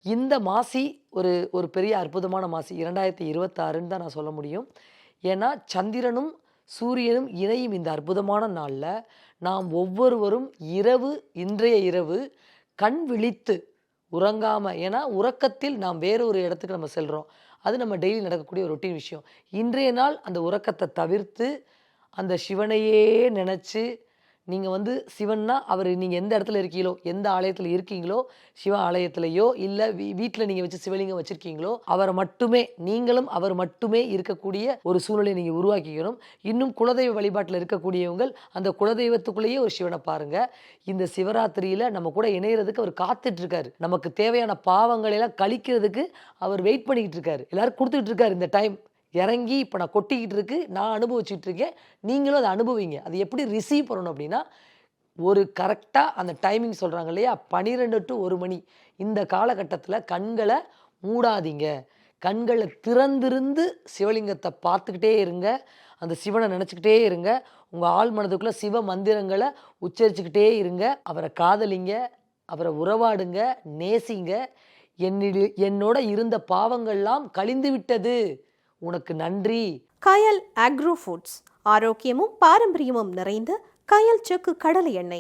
இந்த மாசி ஒரு ஒரு பெரிய அற்புதமான மாசி 2026ன்னு தான் நான் சொல்ல முடியும். ஏன்னா, சந்திரனும், சூரியனும் இணையும் இந்த அற்புதமான நாள்ல, நாம் ஒவ்வொருவரும் இன்றைய இரவு கண் விழித்து உறங்காம ஏன்னா உறக்கத்தில் நாம் வேற ஒரு இடத்துக்கு நம்ம செல்றோம். அது நம்ம டெய்லி நடக்கக்கூடிய ஒரு ரொட்டீன் விஷயம். இன்றைய நாள் அந்த உறக்கத்த தவிர்த்து, அந்த சிவனையே நெனச்சு நீங்க வந்து சிவன்னா, அவரு நீங்க எந்த இடத்துல இருக்கீங்களோ, எந்த ஆலயத்துல இருக்கீங்களோ, சிவ ஆலயத்திலயோ, இல்ல வீட்ல நீங்க வச்சு சிவலிங்கம் வச்சிருக்கீங்களோ, அவர மட்டுமே நீங்களும் அவர் மட்டுமே இருக்கக்கூடிய ஒரு சூழலை நீங்க உருவாக்கிக்கணும். இன்னும் குலதெய்வ வழிபாட்டுல இருக்கக்கூடியவங்கள், அந்த குலதெய்வத்துக்குள்ளேயே ஒரு சிவன பாருங்க. இந்த சிவராத்திரியில நம்ம கூட இணையறதுக்கு அவர் காத்துட்டு இருக்காரு. நமக்கு தேவையான பாவங்களை எல்லாம் கழிக்கிறதுக்கு அவர் வெயிட் பண்ணிக்கிட்டு இருக்காரு. எல்லாரும் குடுத்துக்கிட்டு இருக்காரு இந்த டைம். இறங்கி இப்போ நான் கொட்டிக்கிட்டு இருக்கு. நான் அனுபவிச்சுட்டு இருக்கேன். நீங்களும் அத அனுபவிங்க. அது எப்படி ரிசீவ் பண்ணணும் அப்படின்னா, ஒரு கரெக்ட்டா அந்த டைமிங் சொல்றாங்க இல்லையா? 12 டூ 1 மணி. இந்த காலகட்டத்தில கண்கள மூடாதீங்க. கண்கள திறந்திருந்து சிவலிங்கத்த பார்த்துக்கிட்டே இருங்க. அந்த சிவன நினைச்சுக்கிட்டே இருங்க. உங்க ஆழ் மனதுக்குள்ள சிவ மந்திரங்கள உச்சரிச்சுக்கிட்டே இருங்க. அவர காதலிங்க. அவர உறவாடுங்க. நேசிங்க. என்னோட இருந்த பாவங்கள்லாம் கழிந்து விட்டது. உனக்கு நன்றி. கயல் ஆக்ரோ ஃபுட்ஸ், ஆரோக்கியமும் பாரம்பரியமும் நிறைந்த கயல் செக்கு கடலை எண்ணெய்.